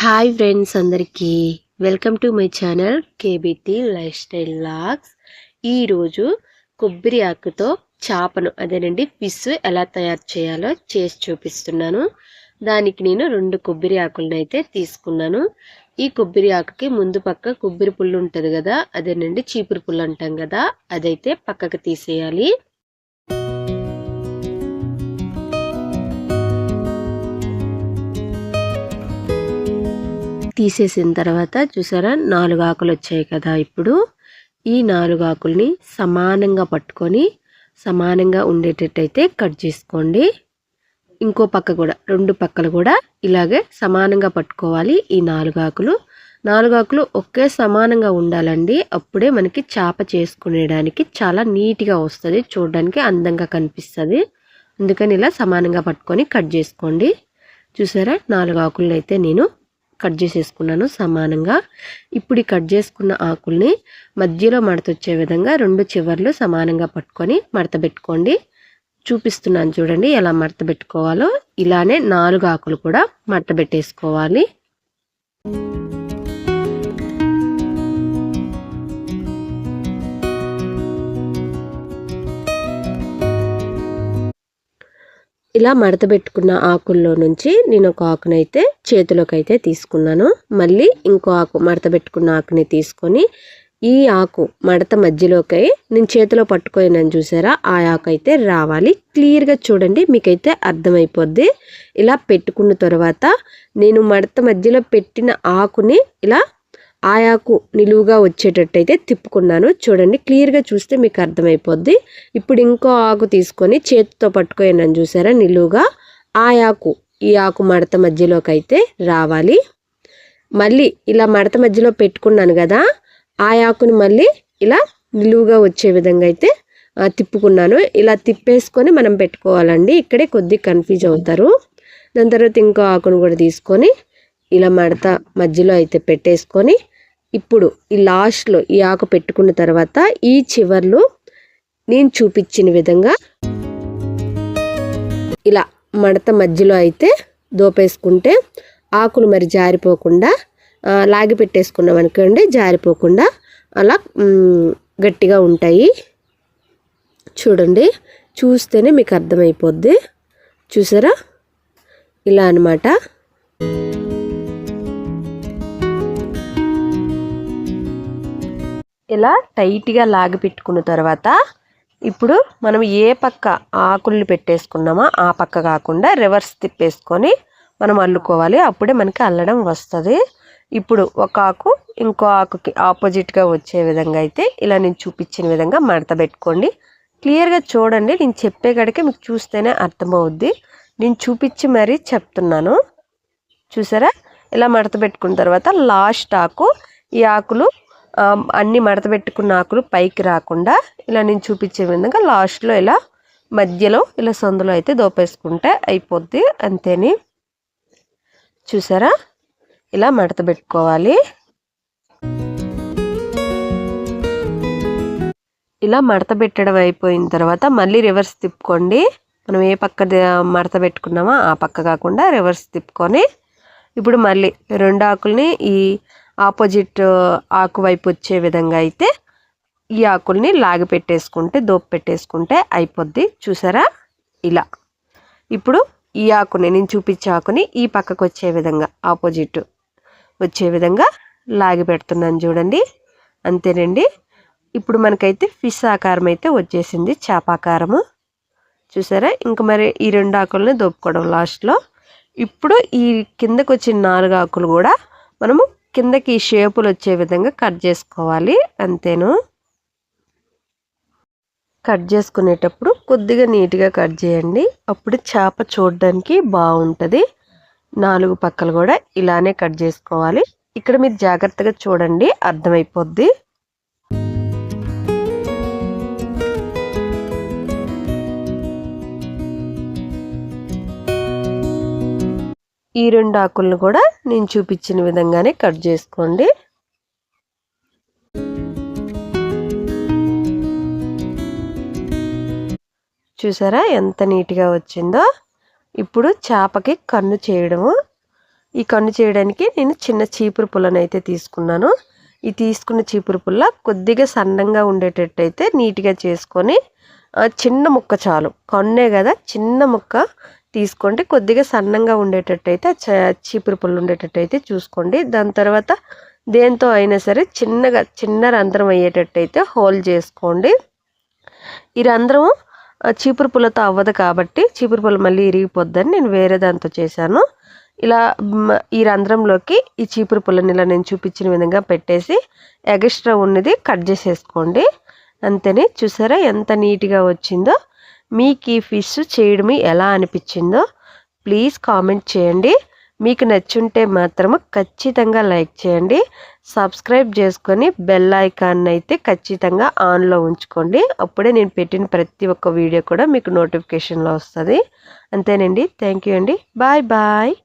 Hi friends అందరికీ welcome to my channel KBT life style vlogs. ఈరోజు కొబ్బరి ఆకుతో చేపను అదేనండి ఫిష్ ఎలా తయారు చేయాలో చేసి చూపిస్తున్నాను. దానికి నేను 2 కొబ్బరి ఆకులను అయితే తీసుకున్నాను. ఈ కొబ్బరి ఆకుకి ముందు పక్క కొబ్బరి పుల్లు ఉంటుంది కదా, అదేనండి చీపురు పుల్లు అంటాం కదా, అదైతే పక్కకు తీసేయాలి. తీసేసిన తర్వాత చూసారా 4 ఆకులు వచ్చాయి కదా. ఇప్పుడు ఈ 4 ఆకుల్ని సమానంగా పట్టుకొని సమానంగా ఉండేటట్టయితే కట్ చేసుకోండి. ఇంకో పక్క కూడా 2 పక్కలు కూడా ఇలాగే సమానంగా పట్టుకోవాలి. ఈ 4 ఆకులు ఒకే సమానంగా ఉండాలండి. అప్పుడే మనకి చేప చేసుకునేడానికి చాలా నీట్గా వస్తుంది, చూడడానికి అందంగా కనిపిస్తుంది. అందుకని ఇలా సమానంగా పట్టుకొని కట్ చేసుకోండి. చూసారా 4 ఆకులను అయితే నేను కట్ చేసేసుకున్నాను సమానంగా. ఇప్పుడు ఈ కట్ చేసుకున్న ఆకుల్ని మధ్యలో మడత వచ్చే విధంగా 2 చివర్లు సమానంగా పట్టుకొని మడత పెట్టుకోండి. చూపిస్తున్నాను చూడండి ఎలా మడత పెట్టుకోవాలో. ఇలానే 4 ఆకులు కూడా మడత పెట్టేసుకోవాలి. ఇలా మడత పెట్టుకున్న ఆకుల్లో నుంచి నేను ఒక ఆకునైతే చేతిలోకి అయితే తీసుకున్నాను. మళ్ళీ ఇంకో ఆకు మడత పెట్టుకున్న ఆకుని తీసుకొని ఈ ఆకు మడత మధ్యలోకి నేను చేతిలో పట్టుకోయినాను చూసారా, ఆ ఆకు అయితే రావాలి. క్లియర్గా చూడండి, మీకైతే అర్థమైపోద్ది. ఇలా పెట్టుకున్న తర్వాత నేను మడత మధ్యలో పెట్టిన ఆకుని ఇలా ఆ ఆకు నిలువుగా వచ్చేటట్టయితే తిప్పుకున్నాను. చూడండి క్లియర్గా చూస్తే మీకు అర్థమైపోద్ది. ఇప్పుడు ఇంకో ఆకు తీసుకొని చేతితో పట్టుకోయినాను చూసారా నిలువుగా, ఈ ఆకు మడత మధ్యలోకి అయితే రావాలి. మళ్ళీ ఇలా మడత మధ్యలో పెట్టుకున్నాను కదా, ఆ ఆకుని మళ్ళీ ఇలా నిలువుగా వచ్చే విధంగా అయితే తిప్పుకున్నాను. ఇలా తిప్పేసుకొని మనం పెట్టుకోవాలండి. ఇక్కడే కొద్దిగా కన్ఫ్యూజ్ అవుతారు. దాని తర్వాత ఇంకో ఆకును కూడా తీసుకొని ఇలా మడత మధ్యలో అయితే పెట్టేసుకొని ఇప్పుడు ఈ లాస్ట్లో ఈ ఆకు పెట్టుకున్న తర్వాత ఈ చివర్లు నేను చూపించిన విధంగా ఇలా మడత మధ్యలో అయితే దోపేసుకుంటే ఆకులు మరి జారిపోకుండా లాగి పెట్టేసుకున్నాం అనుకోండి, జారిపోకుండా అలా గట్టిగా ఉంటాయి. చూడండి చూస్తేనే మీకు అర్థమైపోద్ది. చూసారా ఇలా అన్నమాట. ఇలా టైట్గా లాగి పెట్టుకున్న తర్వాత ఇప్పుడు మనం ఏ పక్క ఆకుల్ని పెట్టేసుకున్నామో ఆ పక్క కాకుండా రివర్స్ తిప్పేసుకొని మనం అల్లుకోవాలి. అప్పుడే మనకి అల్లడం వస్తుంది. ఇప్పుడు ఒక ఆకు ఇంకో ఆకుకి ఆపోజిట్గా వచ్చే విధంగా అయితే ఇలా నేను చూపించిన విధంగా మడత పెట్టుకోండి. క్లియర్గా చూడండి, నేను చెప్పే కాడికి మీకు చూస్తేనే అర్థమవుద్ది. నేను చూపించి మరీ చెప్తున్నాను. చూసారా ఇలా మడత పెట్టుకున్న తర్వాత లాస్ట్ ఆకు, ఈ ఆకులు అన్ని మడత పెట్టుకున్న ఆకులు పైకి రాకుండా ఇలా నేను చూపించే విధంగా లాస్ట్లో ఇలా మధ్యలో ఇలా సందులో అయితే దోపేసుకుంటే అయిపోద్ది, అంతేని. చూసారా ఇలా మడత పెట్టుకోవాలి. ఇలా మడత పెట్టడం అయిపోయిన తర్వాత మళ్ళీ రివర్స్ తిప్పుకోండి. మనం ఏ పక్క మడత పెట్టుకున్నామో ఆ పక్క కాకుండా రివర్స్ తిప్పుకొని ఇప్పుడు మళ్ళీ 2 ఆకుల్ని ఈ ఆపోజిట్ ఆకు వైపు వచ్చే విధంగా అయితే ఈ ఆకుల్ని లాగి పెట్టేసుకుంటే దోపు పెట్టేసుకుంటే అయిపోద్ది. చూసారా ఇలా. ఇప్పుడు ఈ ఆకుని నేను చూపించే ఆకుని ఈ పక్కకు వచ్చే విధంగా ఆపోజిట్ వచ్చే విధంగా లాగి పెడుతున్నాను చూడండి, అంతేనండి. ఇప్పుడు మనకైతే ఫిష్ ఆకారం అయితే వచ్చేసింది, చేపాకారము. చూసారా ఇంక మరి ఈ 2 ఆకుల్ని దోపుకోవడం లాస్ట్లో. ఇప్పుడు ఈ కిందకు వచ్చిన 4 ఆకులు కూడా మనము కిందకి షేపులు వచ్చే విధంగా కట్ చేసుకోవాలి, అంతేను. కట్ చేసుకునేటప్పుడు కొద్దిగా నీట్గా కట్ చేయండి, అప్పుడు చేప చూడడానికి బాగుంటుంది. 4 పక్కలు కూడా ఇలానే కట్ చేసుకోవాలి. ఇక్కడ మీరు జాగ్రత్తగా చూడండి, అర్థమైపోద్ది. ఈ 2 ఆకులను కూడా నేను చూపించిన విధంగానే కట్ చేసుకోండి. చూసారా ఎంత నీట్గా వచ్చిందో. ఇప్పుడు చేపకి కన్ను చేయడము ఈ కన్ను చేయడానికి నేను చిన్న చీపురు పుల్లను అయితే తీసుకున్నాను. ఈ తీసుకున్న చీపురు పుల్ల కొద్దిగా సన్నంగా ఉండేటట్టు అయితే నీట్గా చేసుకొని చిన్న ముక్క చాలు, కన్నే కదా చిన్న ముక్క తీసుకోండి. కొద్దిగా సన్నంగా ఉండేటట్టు అయితే చీపురు పుల్ల ఉండేటట్టు అయితే చూసుకోండి. దాని తర్వాత దేంతో అయినా సరే చిన్న రంధ్రం అయ్యేటట్టు అయితే హోల్ చేసుకోండి. ఈ రంధ్రం చీపురు పుల్లతో అవ్వదు కాబట్టి చీపురు పుల్ల మళ్ళీ ఇరిగిపోద్దని నేను వేరే దాంతో చేశాను. ఇలా ఈ రంధ్రంలోకి ఈ చీపురు పుల్లని ఇలా నేను చూపించిన విధంగా పెట్టేసి ఎక్స్ట్రా ఉన్నది కట్ చేసేసుకోండి. అంతేనే. చూసారా ఎంత నీట్గా వచ్చిందో. మీకు ఈ ఫిష్ చేయడం ఎలా అనిపించిందో ప్లీజ్ కామెంట్ చేయండి. మీకు నచ్చుంటే మాత్రము ఖచ్చితంగా లైక్ చేయండి. సబ్స్క్రైబ్ చేసుకొని బెల్ ఐకాన్ అయితే ఖచ్చితంగా ఆన్లో ఉంచుకోండి. అప్పుడే నేను పెట్టిన ప్రతి ఒక్క వీడియో కూడా మీకు నోటిఫికేషన్లో వస్తుంది. అంతేనండి. థ్యాంక్ యూ అండి. Bye bye.